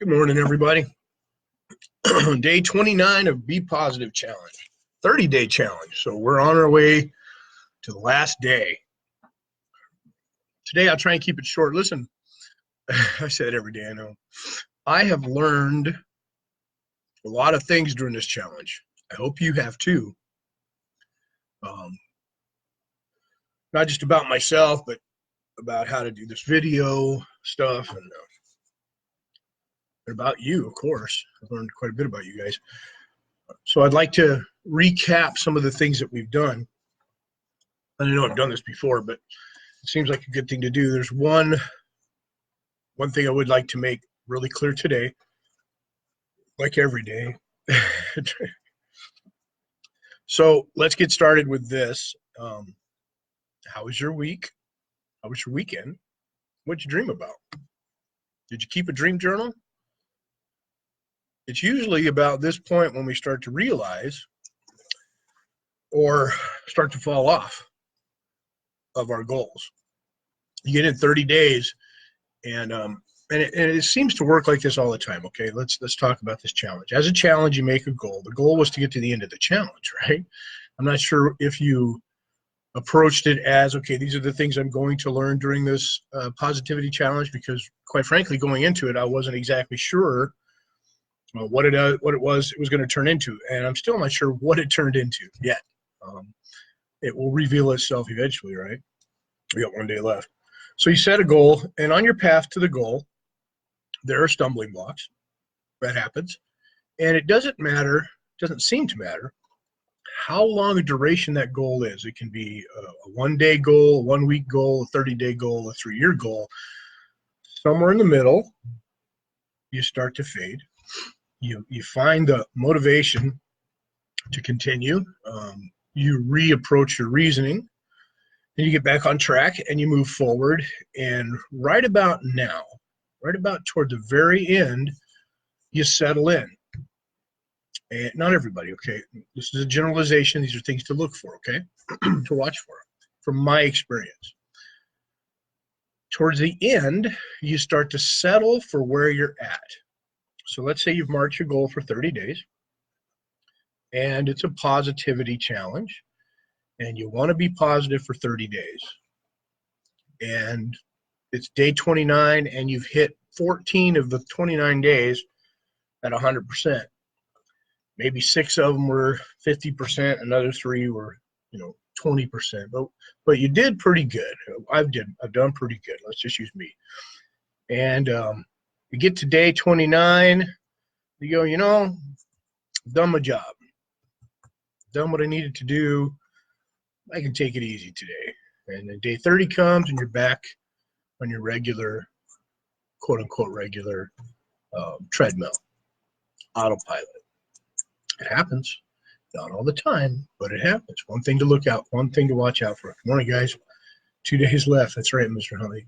Good morning, everybody. Day 29 of Be Positive Challenge, 30-day challenge. So we're on our way to the last day. Today, I'll try and keep it short. Listen, I say it every day, I know. I have learned a lot of things during this challenge. I hope you have too. Not just about myself, but about how to do this video stuff and about you, of course. I've learned quite a bit about you guys. So I'd like to recap some of the things that we've done. I know I've done this before, but it seems like a good thing to do. There's one thing I would like to make really clear today, like every day. So let's get started with this. How was your week? How was your weekend? What'd you dream about? Did you keep a dream journal? It's usually about this point when we start to realize or start to fall off of our goals. You get in 30 days, and it seems to work like this all the time. Okay, let's talk about this challenge. As a challenge, you make a goal. The goal was to get to the end of the challenge, right? I'm not sure if you approached it as, okay, these are the things I'm going to learn during this positivity challenge, because quite frankly, going into it, I wasn't exactly sure what it was going to turn into, and I'm still not sure what it turned into yet. It will reveal itself eventually, right? We got one day left. So you set a goal, and on your path to the goal, there are stumbling blocks. That happens, and it doesn't seem to matter how long a duration that goal is. It can be a one-day goal, a one-week goal, a 30-day goal, a 3-year goal. Somewhere in the middle, you start to fade. You find the motivation to continue. You reapproach your reasoning, and you get back on track, and you move forward. And right about now, right about toward the very end, you settle in. And not everybody, okay? This is a generalization. These are things to look for, okay? To watch for, from my experience. Towards the end, you start to settle for where you're at. So let's say you've marked your goal for 30 days, and it's a positivity challenge, and you want to be positive for 30 days. And it's day 29, and you've hit 14 of the 29 days at 100%. Maybe 6 of them were 50%, another 3 were, 20%. But you did pretty good. I've done pretty good. Let's just use me. And you get to day 29, you go, I've done my job. Done what I needed to do. I can take it easy today. And then day 30 comes, and you're back on your regular, quote unquote, regular treadmill, autopilot. It happens. Not all the time, but it happens. One thing to look out, one thing to watch out for. Good morning, guys. 2 days left. That's right, Mr. Huntley.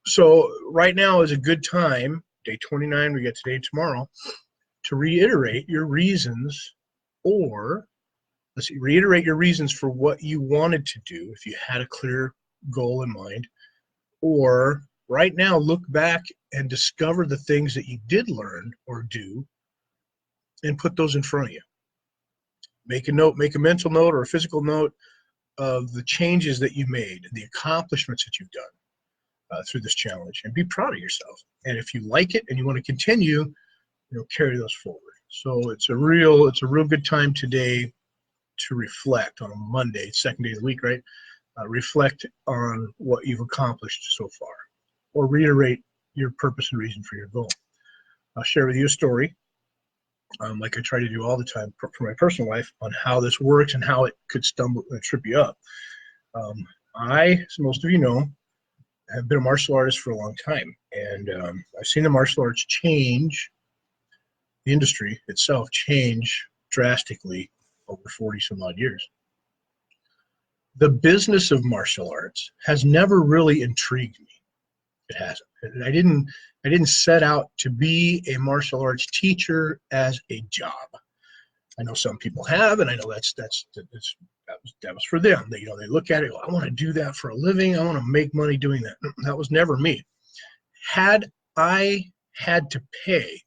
So right now is a good time, day 29, we get today, tomorrow, to reiterate your reasons, or reiterate your reasons for what you wanted to do if you had a clear goal in mind, or right now look back and discover the things that you did learn or do and put those in front of you. Make a note, make a mental note or a physical note of the changes that you made and the accomplishments that you've done through this challenge, and be proud of yourself. And if you like it and you want to continue, carry those forward. So it's a real good time today to reflect on a Monday, second day of the week, right? Reflect on what you've accomplished so far, or reiterate your purpose and reason for your goal. I'll share with you a story, like I try to do all the time for my personal life, on how this works and how it could trip you up. I, as most of you know, have been a martial artist for a long time, and I've seen the martial arts change, the industry itself change drastically over 40 some odd years. The business of martial arts has never really intrigued me. It hasn't. And I didn't set out to be a martial arts teacher as a job. I know some people have, and I know that was for them. They look at it, I want to do that for a living. I want to make money doing that. That was never me. had I had to pay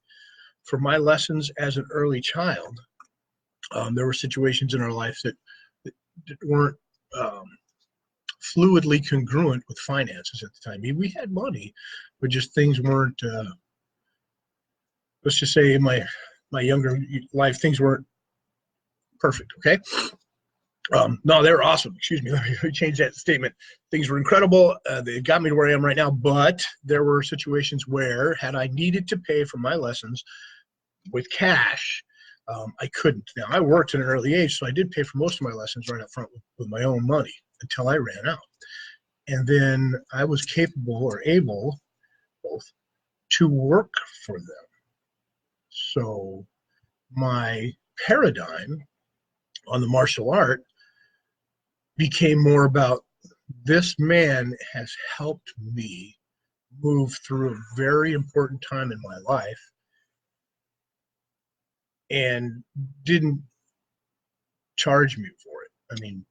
for my lessons as an early child, there were situations in our life that weren't fluidly congruent with finances at the time. I mean, we had money, but just things weren't. Let's just say in my younger life, things weren't perfect. Okay. No, they were awesome. Excuse me. Let me change that statement. Things were incredible. They got me to where I am right now. But there were situations where, had I needed to pay for my lessons with cash, I couldn't. Now, I worked at an early age, so I did pay for most of my lessons right up front with my own money until I ran out. And then I was capable or able both to work for them. So my paradigm on the martial art became more about, this man has helped me move through a very important time in my life and didn't charge me for it. I mean,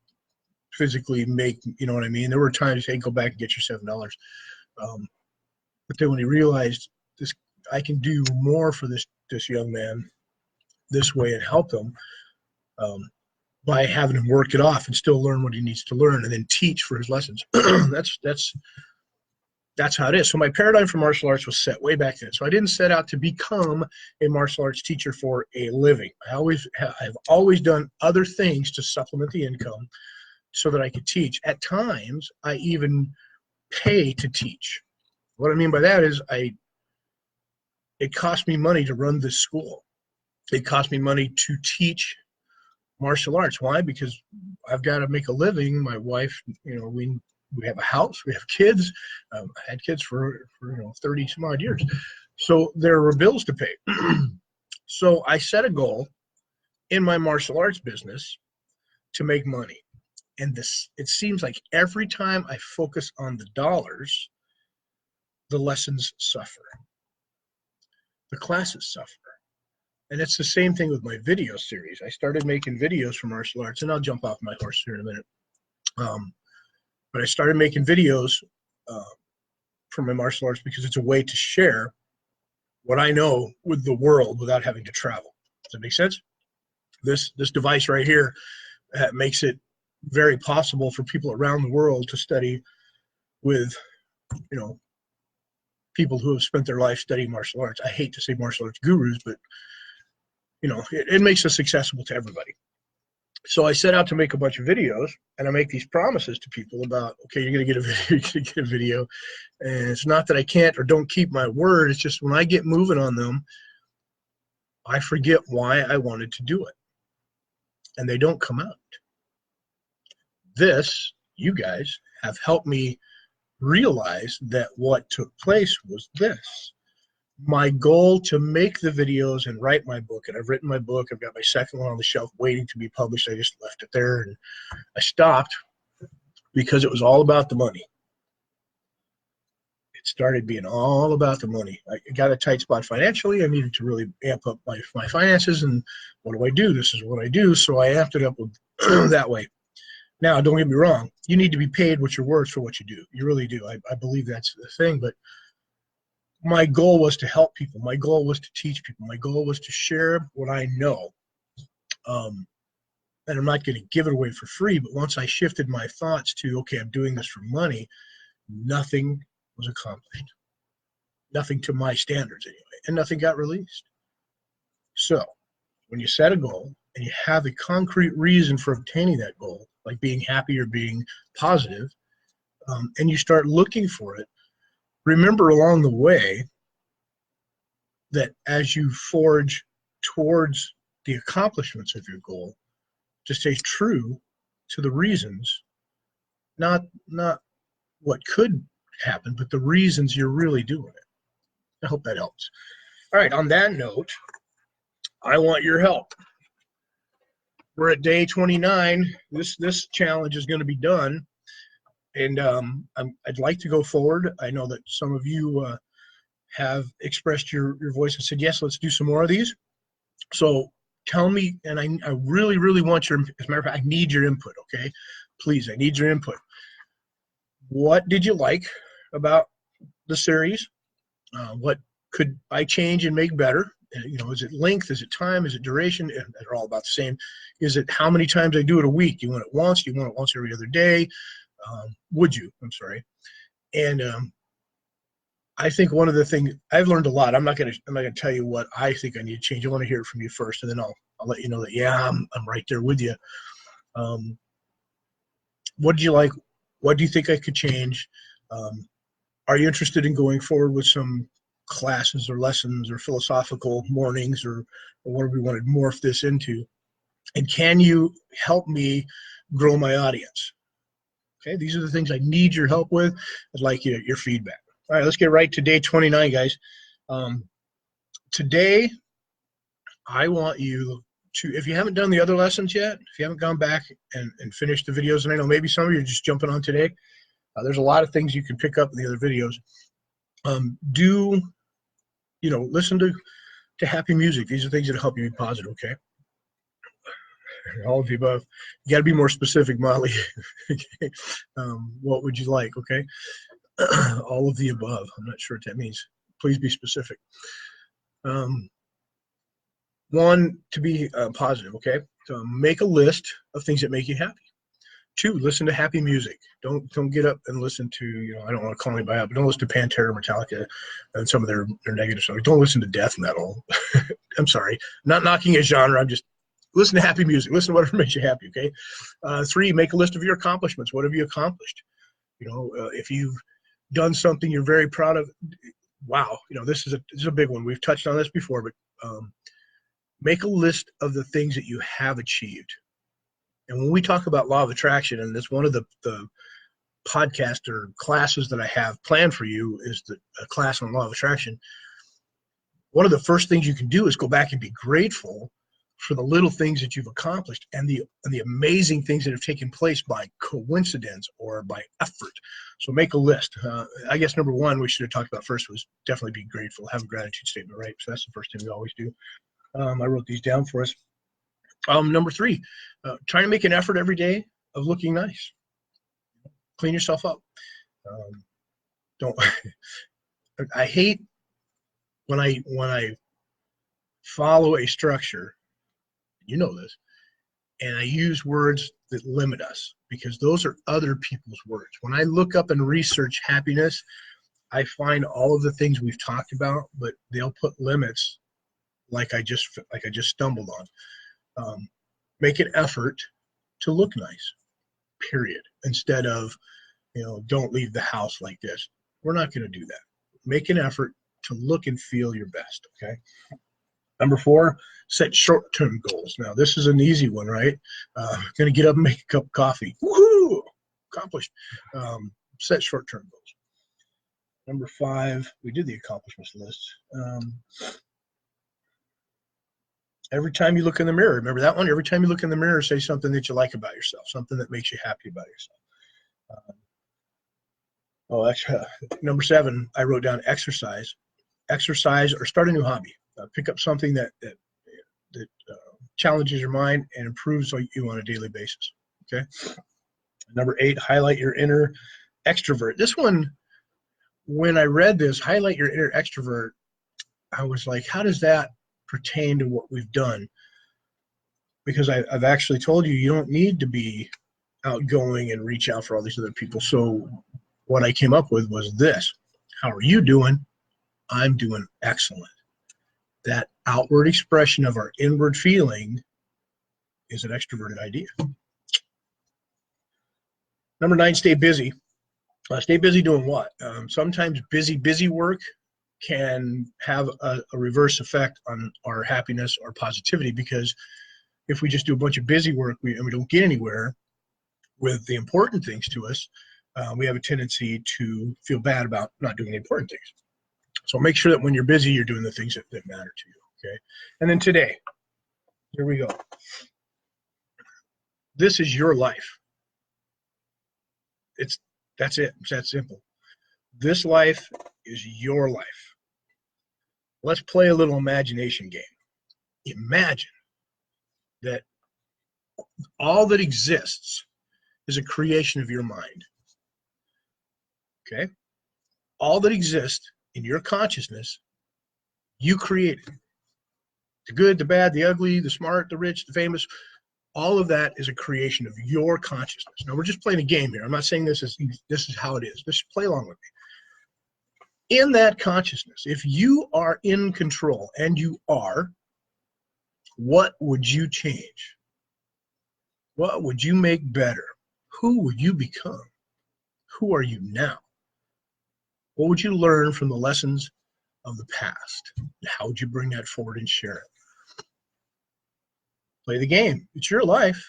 physically make, you know what I mean? There were times, hey, go back and get your $7. But then when he realized this, I can do more for this young man this way and help him by having him work it off and still learn what he needs to learn and then teach for his lessons. That's how it is. So my paradigm for martial arts was set way back then. So I didn't set out to become a martial arts teacher for a living. I've always done other things to supplement the income so that I could teach. At times, I even pay to teach. What I mean by that is it cost me money to run this school. It cost me money to teach martial arts. Why? Because I've got to make a living. My wife, we have a house, we have kids. I had kids for 30 some odd years. So there were bills to pay. So I set a goal in my martial arts business to make money. And it seems like every time I focus on the dollars, the lessons suffer. The classes suffer. And it's the same thing with my video series. I started making videos for martial arts, and I'll jump off my horse here in a minute. But I started making videos for my martial arts because it's a way to share what I know with the world without having to travel. Does that make sense? This device right here makes it very possible for people around the world to study with, people who have spent their life studying martial arts. I hate to say martial arts gurus, but it makes us accessible to everybody. So I set out to make a bunch of videos, and I make these promises to people about, okay, you're going to get a video, you're going to get a video. And it's not that I can't or don't keep my word. It's just when I get moving on them, I forget why I wanted to do it. And they don't come out. You guys have helped me realize that what took place was this. My goal to make the videos and write my book, and I've written my book. I've got my second one on the shelf waiting to be published. I just left it there, and I stopped because it was all about the money. It started being all about the money. I got a tight spot financially. I needed to really amp up my finances, and what do I do? This is what I do, so I amped it up with that way. Now, don't get me wrong. You need to be paid what you're worth for what you do. You really do. I believe that's the thing, but my goal was to help people. My goal was to teach people. My goal was to share what I know. And I'm not going to give it away for free, but once I shifted my thoughts to, okay, I'm doing this for money, nothing was accomplished. Nothing to my standards anyway, and nothing got released. So when you set a goal and you have a concrete reason for obtaining that goal, like being happy or being positive, and you start looking for it, remember along the way that as you forge towards the accomplishments of your goal, to stay true to the reasons, not what could happen, but the reasons you're really doing it. I hope that helps. All right, on that note, I want your help. We're at day 29. This challenge is going to be done. And I'd like to go forward. I know that some of you have expressed your voice and said, yes, let's do some more of these. So tell me, and I really, really want your, as a matter of fact, I need your input, okay? Please, I need your input. What did you like about the series? What could I change and make better? Is it length? Is it time? Is it duration? They're all about the same. Is it how many times I do it a week? Do you want it once? Do you want it once every other day? Would you? I'm sorry. And I think one of the things I've learned a lot. I'm not gonna tell you what I think I need to change. I want to hear it from you first, and then I'll let you know that I'm right there with you. What did you like? What do you think I could change? Are you interested in going forward with some classes or lessons or philosophical mornings or whatever we want to morph this into? And can you help me grow my audience? Okay, these are the things I need your help with. I'd like your feedback. All right, let's get right to day 29, guys. Today, I want you to, if you haven't done the other lessons yet, if you haven't gone back and finished the videos, and I know maybe some of you are just jumping on today, there's a lot of things you can pick up in the other videos. Listen to happy music. These are things that help you be positive, okay? All of the above. You got to be more specific, Molly. Okay. What would you like, okay? All of the above. I'm not sure what that means. Please be specific. One, to be positive, okay? So make a list of things that make you happy. 2, listen to happy music. Don't get up and listen to, I don't want to call anybody out, but don't listen to Pantera, Metallica, and some of their negative stuff. Don't listen to death metal. I'm sorry. I'm not knocking a genre. I'm just listen to happy music. Listen to whatever makes you happy, okay? 3, make a list of your accomplishments. What have you accomplished? If you've done something you're very proud of, wow, this is a big one. We've touched on this before, but make a list of the things that you have achieved. And when we talk about law of attraction, and that's one of the podcast or classes that I have planned for you is a class on law of attraction. One of the first things you can do is go back and be grateful for the little things that you've accomplished and the amazing things that have taken place by coincidence or by effort. So make a list. I guess number 1 we should have talked about first was definitely be grateful, have a gratitude statement, right? So that's the first thing we always do. I wrote these down for us. Number 3, try to make an effort every day of looking nice. Clean yourself up. I hate when I follow a structure, you know this, and I use words that limit us because those are other people's words. When I look up and research happiness, I find all of the things we've talked about, but they'll put limits like I just stumbled on. Make an effort to look nice, period. Instead of, don't leave the house like this. We're not going to do that. Make an effort to look and feel your best, okay? Number 4, set short-term goals. Now, this is an easy one, right? Going to get up and make a cup of coffee. Woohoo! Accomplished. Set short-term goals. Number 5, we did the accomplishments list. Every time you look in the mirror, remember that one? Every time you look in the mirror, say something that you like about yourself, something that makes you happy about yourself. Number 7, I wrote down exercise. Exercise or start a new hobby. Pick up something that challenges your mind and improves you on a daily basis. Okay. Number 8, highlight your inner extrovert. This one, when I read this, highlight your inner extrovert, I was like, how does that pertain to what we've done? Because I've actually told you, you don't need to be outgoing and reach out for all these other people. So what I came up with was this. How are you doing? I'm doing excellent. That outward expression of our inward feeling is an extroverted idea. Number 9, stay busy. Stay busy doing what? Sometimes busy work can have a reverse effect on our happiness or positivity, because if we just do a bunch of busy work and we don't get anywhere with the important things to us, we have a tendency to feel bad about not doing the important things. So make sure that when you're busy, you're doing the things that matter to you, okay? And then today, here we go. This is your life. That's it. It's that simple. This life is your life. Let's play a little imagination game. Imagine that all that exists is a creation of your mind. Okay? All that exists in your consciousness, you created. The good, the bad, the ugly, the smart, the rich, the famous, all of that is a creation of your consciousness. Now, we're just playing a game here. I'm not saying this is how it is. Just play along with me. In that consciousness, if you are in control, and you are, what would you change? What would you make better? Who would you become? Who are you now? What would you learn from the lessons of the past? How would you bring that forward and share it? Play the game. It's your life.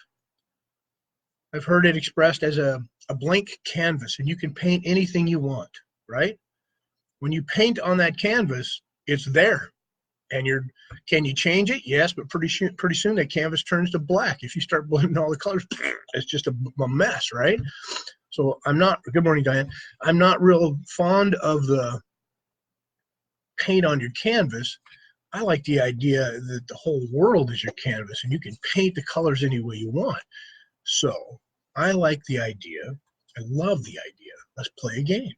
I've heard it expressed as a blank canvas, and you can paint anything you want, right? When you paint on that canvas, it's there. And can you change it? Yes, but pretty soon that canvas turns to black. If you start blending all the colors, it's just a mess, right? So good morning, Diane. I'm not real fond of the paint on your canvas. I like the idea that the whole world is your canvas and you can paint the colors any way you want. So I like the idea. I love the idea. Let's play a game.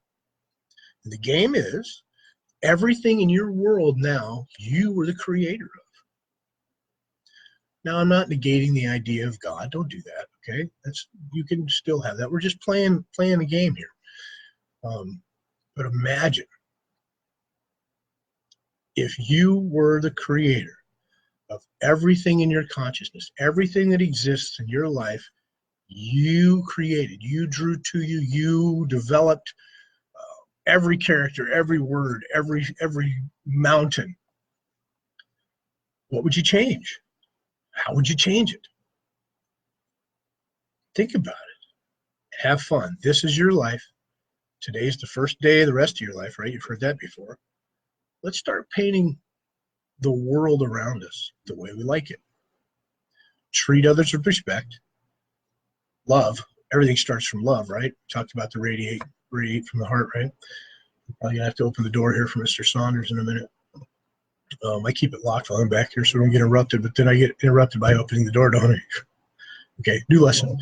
And the game is everything in your world now, you were the creator of. Now, I'm not negating the idea of God. Don't do that, okay? You can still have that. We're just playing a game here. But imagine if you were the creator of everything in your consciousness, everything that exists in your life, you created, you drew to you, you developed every character, every word, every mountain. What would you change? How would you change it? Think about it. Have fun. This is your life. Today's the first day of the rest of your life, right? You've heard that before. Let's start painting the world around us the way we like it. Treat others with respect. Love. Everything starts from love, right? We talked about the radiate from the heart, right? I'm gonna have to open the door here for Mr. Saunders in a minute. I keep it locked while I'm back here so I don't get interrupted, but then I get interrupted by opening the door, don't I? Okay, new lesson.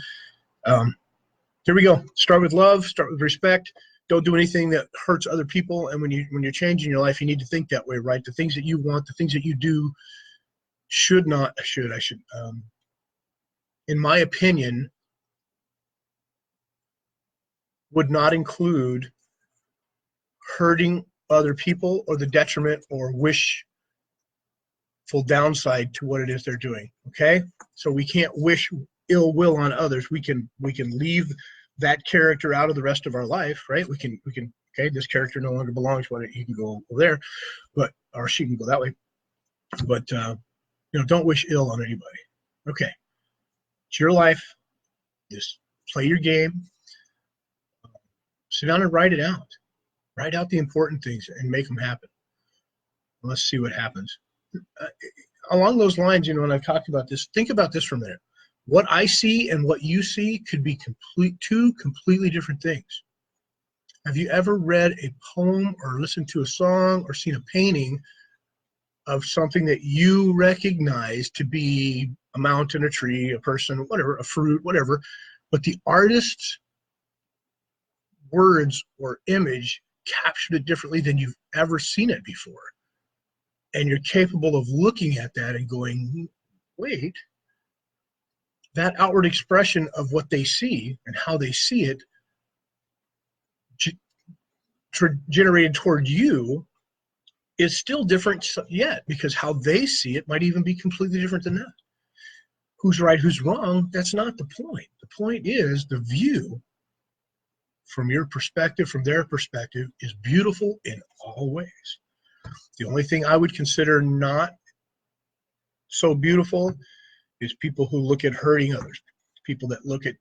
Here we go. Start with love, start with respect. Don't do anything that hurts other people. And when you're changing your life, you need to think that way, right? The things that you want, the things that you do in my opinion, would not include hurting other people or the detriment or wishful downside to what it is they're doing. Okay, so we can't wish ill will on others. We can leave that character out of the rest of our life, right? We can okay, this character no longer belongs, but he can go there, or she can go that way. But don't wish ill on anybody. Okay, it's your life. Just play your game. Sit down and write it out. Write out the important things and make them happen. Let's see what happens. Along those lines, when I've talked about this, think about this for a minute. What I see and what you see could be two completely different things. Have you ever read a poem or listened to a song or seen a painting of something that you recognize to be a mountain, a tree, a person, whatever, a fruit, whatever, but the artist's words or image captured it differently than you've ever seen it before? And you're capable of looking at that and going, wait, that outward expression of what they see and how they see it generated toward you is still different yet, because how they see it might even be completely different than that. Who's right, who's wrong, that's not the point. The point is the view from your perspective, from their perspective, is beautiful in all ways. The only thing I would consider not so beautiful is people who look at hurting others, people that look at,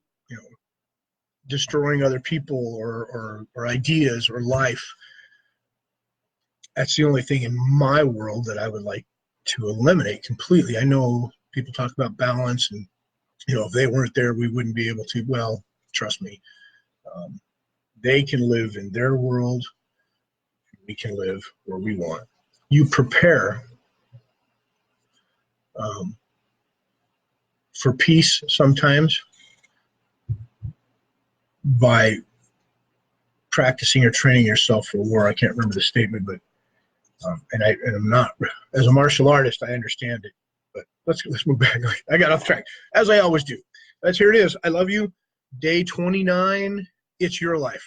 destroying other people or ideas or life. That's the only thing in my world that I would like to eliminate completely. I know people talk about balance and, if they weren't there, we wouldn't be able to. Well, trust me, they can live in their world. We can live where we want. You prepare for peace sometimes by practicing or training yourself for war. I can't remember the statement, but And I'm not, as a martial artist, I understand it. But let's move back. I got off track, as I always do. Here it is. I love you. Day 29. It's your life.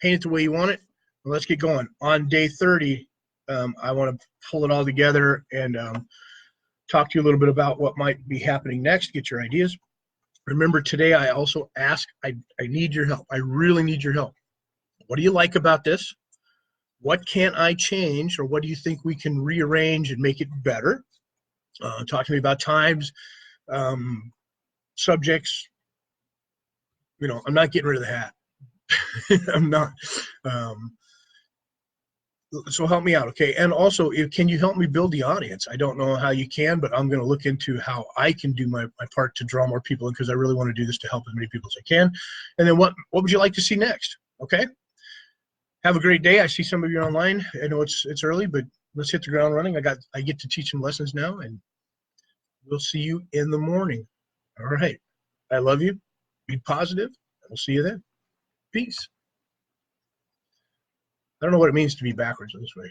Paint it the way you want it. Well, let's get going. On day 30, I want to pull it all together and talk to you a little bit about what might be happening next, get your ideas. Remember, today I also ask, I need your help. I really need your help. What do you like about this? What can't I change, or what do you think we can rearrange and make it better? Talk to me about times, subjects. I'm not getting rid of the hat. I'm not. So help me out, okay? And also, can you help me build the audience? I don't know how you can, but I'm going to look into how I can do my part to draw more people in, because I really want to do this to help as many people as I can. And then what would you like to see next? Okay? Have a great day. I see some of you online. I know it's early, but let's hit the ground running. I get to teach some lessons now, and we'll see you in the morning. All right. I love you. Be positive. We'll see you then. Peace. I don't know what it means to be backwards this way.